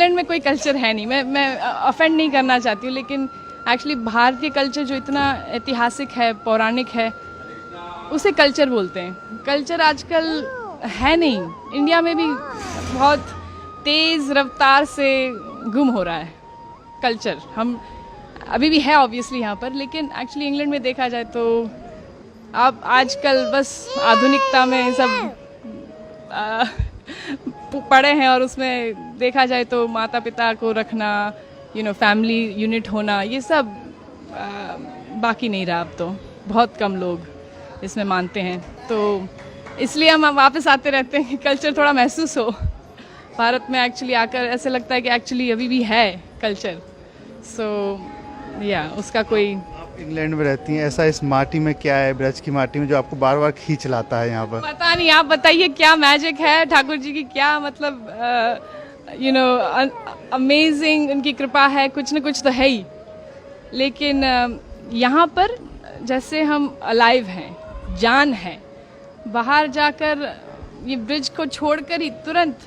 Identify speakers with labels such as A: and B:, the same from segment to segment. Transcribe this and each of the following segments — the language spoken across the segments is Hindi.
A: इंग्लैंड में कोई कल्चर है नहीं, मैं ऑफेंड नहीं करना चाहती हूँ, लेकिन एक्चुअली भारतीय कल्चर जो इतना ऐतिहासिक है, पौराणिक है, उसे कल्चर बोलते हैं। कल्चर आजकल है नहीं, इंडिया में भी बहुत तेज़ रफ्तार से गुम हो रहा है कल्चर। हम अभी भी है ऑब्वियसली यहाँ पर, लेकिन एक्चुअली इंग्लैंड में देखा जाए तो अब आजकल बस आधुनिकता में सब पड़े हैं, और उसमें देखा जाए तो माता पिता को रखना, फैमिली यूनिट होना, ये सब बाकी नहीं रहा। अब तो बहुत कम लोग इसमें मानते हैं, तो इसलिए हम वापस आते रहते हैं कि कल्चर थोड़ा महसूस हो भारत में। एक्चुअली आकर ऐसे लगता है कि एक्चुअली अभी भी है कल्चर। उसका कोई।
B: आप इंग्लैंड में रहती हैं, ऐसा इस माटी में क्या है, ब्रज की माटी में, जो आपको बार बार खींच लाता है यहाँ पर?
A: पता नहीं, आप बताइए क्या मैजिक है ठाकुर जी की, क्या मतलब अमेजिंग उनकी कृपा है, कुछ न कुछ तो है ही। लेकिन यहाँ पर जैसे हम अलाइव हैं, जान है, बाहर जाकर ये ब्रिज को छोड़कर ही तुरंत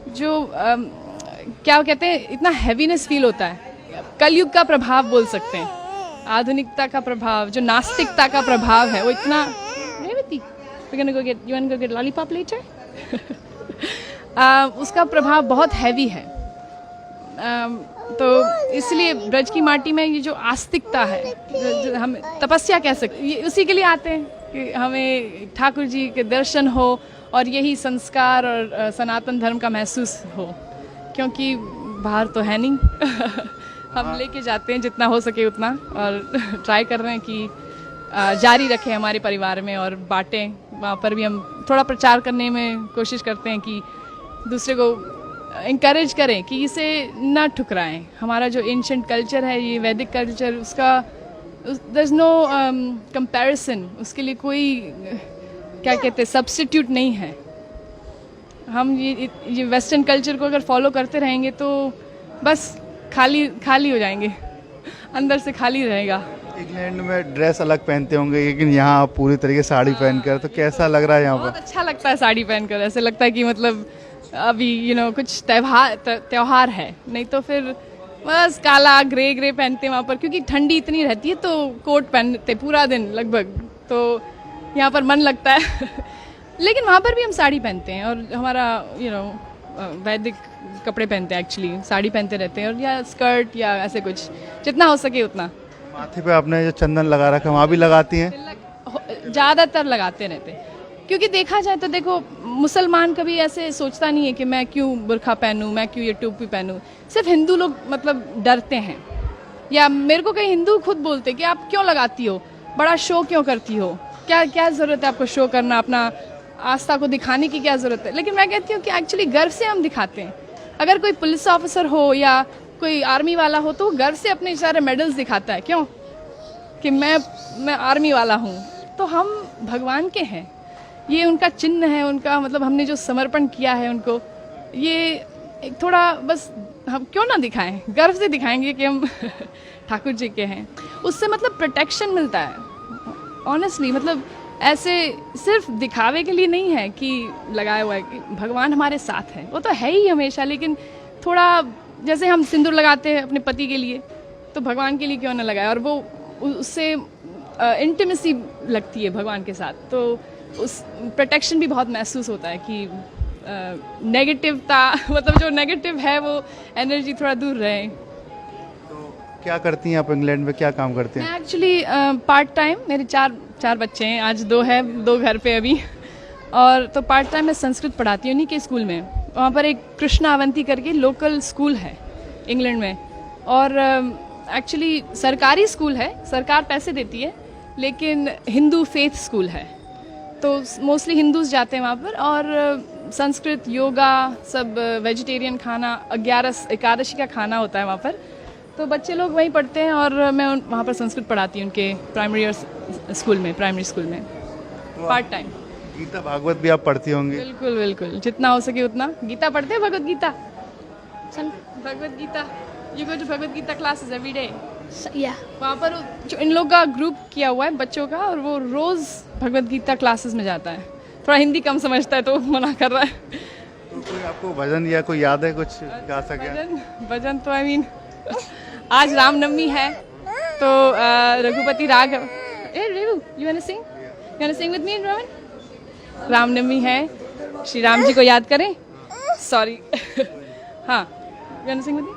A: जो क्या कहते हैं, इतना हैवीनेस फील होता है। कलयुग का प्रभाव बोल सकते हैं, आधुनिकता का प्रभाव, जो नास्तिकता का प्रभाव है, वो इतना। लॉलीपॉप लेटर उसका प्रभाव बहुत हैवी है। तो इसलिए ब्रज की माटी में ये जो आस्तिकता है, जो हम तपस्या कह सकते हैं, उसी के लिए आते हैं कि हमें ठाकुर जी के दर्शन हो और यही संस्कार और सनातन धर्म का महसूस हो, क्योंकि बाहर तो है नहीं। हम लेके जाते हैं जितना हो सके उतना, और ट्राई कर रहे हैं कि जारी रखें हमारे परिवार में और बांटें। वहाँ पर भी हम थोड़ा प्रचार करने में कोशिश करते हैं कि दूसरे को इंकरेज करें कि इसे ना ठुकराएं। हमारा जो एंशिएंट कल्चर है, ये वैदिक कल्चर, उसका देयर इज नो कंपैरिजन, उसके लिए कोई क्या कहते हैं सब्स्टिट्यूट नहीं है। हम ये वेस्टर्न कल्चर को अगर फॉलो करते रहेंगे तो बस खाली हो जाएंगे, अंदर से खाली रहेगा।
B: इंग्लैंड में ड्रेस अलग पहनते होंगे, लेकिन यहाँ आप पूरी तरीके साड़ी पहनकर, तो कैसा लग रहा है यहाँ पर?
A: बहुत अच्छा लगता है साड़ी पहनकर, ऐसे लगता है कि मतलब अभी कुछ त्योहार है, नहीं तो फिर बस काला ग्रे पहनते हैं वहाँ पर, क्योंकि ठंडी इतनी रहती है तो कोट पहनते पूरा दिन लगभग, तो यहाँ पर मन लगता है। लेकिन वहाँ पर भी हम साड़ी पहनते हैं, और हमारा वैदिक कपड़े पहनते हैं, एक्चुअली साड़ी पहनते रहते हैं, और या स्कर्ट या ऐसे कुछ, जितना हो सके उतना।
B: माथे पे आपने जो चंदन लगा रखा है, वहाँ भी लगाती हैं?
A: ज़्यादातर लगाते रहते हैं, क्योंकि देखा जाए तो देखो, मुसलमान कभी ऐसे सोचता नहीं है कि मैं क्यों बुर्खा पहनूं, मैं क्यों ये टोपी पहनूं। सिर्फ हिंदू लोग मतलब डरते हैं, या मेरे को कई हिंदू खुद बोलते कि आप क्यों लगाती हो, बड़ा शो क्यों करती हो, क्या ज़रूरत है आपको शो करना, अपना आस्था को दिखाने की क्या ज़रूरत है। लेकिन मैं कहती हूँ कि एक्चुअली गर्व से हम दिखाते हैं। अगर कोई पुलिस ऑफिसर हो या कोई आर्मी वाला हो तो गर्व से अपने सारे मेडल्स दिखाता है, क्यों, कि मैं आर्मी वाला हूँ। तो हम भगवान के हैं, ये उनका चिन्ह है, उनका मतलब हमने जो समर्पण किया है उनको, ये एक थोड़ा बस हम क्यों ना दिखाएं, गर्व से दिखाएंगे कि हम ठाकुर जी के हैं। उससे मतलब प्रोटेक्शन मिलता है ऑनेस्टली, मतलब ऐसे सिर्फ दिखावे के लिए नहीं है कि लगाया हुआ है, कि भगवान हमारे साथ है, वो तो है ही हमेशा। लेकिन थोड़ा जैसे हम सिंदूर लगाते हैं अपने पति के लिए, तो भगवान के लिए क्यों ना लगाए, और वो उससे इंटीमेसी लगती है भगवान के साथ, तो उस प्रोटेक्शन भी बहुत महसूस होता है कि नेगेटिवता मतलब जो नेगेटिव है वो एनर्जी थोड़ा दूर रहे।
B: तो क्या करती हैं आप इंग्लैंड में, क्या काम करते हैं?
A: मैं एक्चुअली पार्ट टाइम, मेरे चार बच्चे हैं, आज 2 है, 2 घर पे अभी, और तो पार्ट टाइम मैं संस्कृत पढ़ाती हूँ उन्हीं के स्कूल में। वहाँ पर एक कृष्णा अवंती करके लोकल स्कूल है इंग्लैंड में, और एक्चुअली सरकारी स्कूल है, सरकार पैसे देती है, लेकिन हिंदू फेथ स्कूल है, तो मोस्टली हिंदूज जाते हैं वहाँ पर। और संस्कृत, योगा, सब वेजिटेरियन खाना, 11 एकादशी का खाना होता है वहाँ पर, तो बच्चे लोग वहीं पढ़ते हैं, और मैं वहाँ पर संस्कृत पढ़ाती हूँ उनके प्राइमरी स्कूल में पार्ट टाइम।
B: गीता भागवत भी आप पढ़ती होंगी?
A: बिल्कुल बिल्कुल, जितना हो सके उतना। गीता पढ़ते हैं, Bhagavad Gita, Bhagavad Gita, you go to Bhagavad Gita classes every day?
C: या
A: वहाँ पर जो इन लोग का ग्रुप किया हुआ है बच्चों का, और वो रोज़ भगवत गीता क्लासेस में जाता है। थोड़ा हिंदी कम समझता है तो मना कर रहा है।
B: तो कोई आपको भजन या कोई याद है, कुछ गा सके?
A: भजन तो आई मीन आज रामनवमी है तो रघुपति राघव। ए Revu, you want to sing with me Rohan? Ramnavami है, श्री राम जी को याद करें। सॉरी हाँ, you want to sing with me?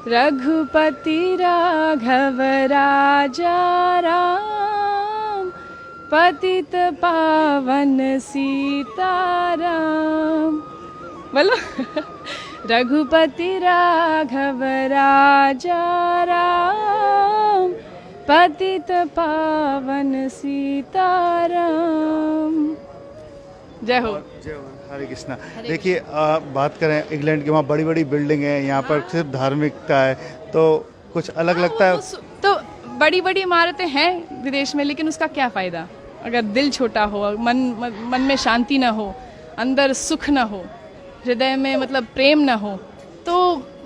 A: Raghupati Raghav Raja Ram, पतित पावन सीताराम। बोलो रघुपति राघव राजा राम, पतित पावन सीताराम। जय हो।
B: जय हो, हरे कृष्णा। देखिए बात करें इंग्लैंड की, वहाँ बड़ी बड़ी बिल्डिंग है, यहाँ पर सिर्फ धार्मिकता है, तो कुछ अलग लगता है?
A: तो बड़ी बड़ी इमारतें हैं विदेश में, लेकिन उसका क्या फ़ायदा अगर दिल छोटा हो, मन में शांति ना हो, अंदर सुख ना हो, हृदय में मतलब प्रेम ना हो। तो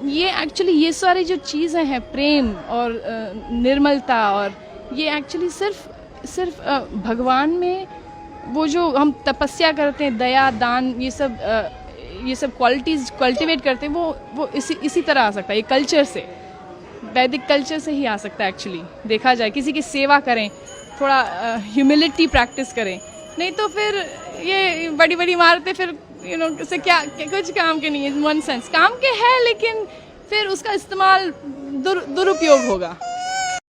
A: ये एक्चुअली ये सारी जो चीज़ें हैं, प्रेम और निर्मलता, और ये एक्चुअली सिर्फ भगवान में वो जो हम तपस्या करते हैं, दया दान, ये सब क्वालिटीज़ कल्टिवेट करते हैं, वो इसी तरह आ सकता है। ये कल्चर से, वैदिक कल्चर से ही आ सकता है एक्चुअली। देखा जाए, किसी की सेवा करें, थोड़ा ह्यूमिलिटी प्रैक्टिस करें, नहीं तो फिर ये बड़ी बड़ी इमारतें फिर इससे क्या कुछ काम के नहीं है। वन सेंस काम के है, लेकिन फिर उसका इस्तेमाल दुरुपयोग होगा।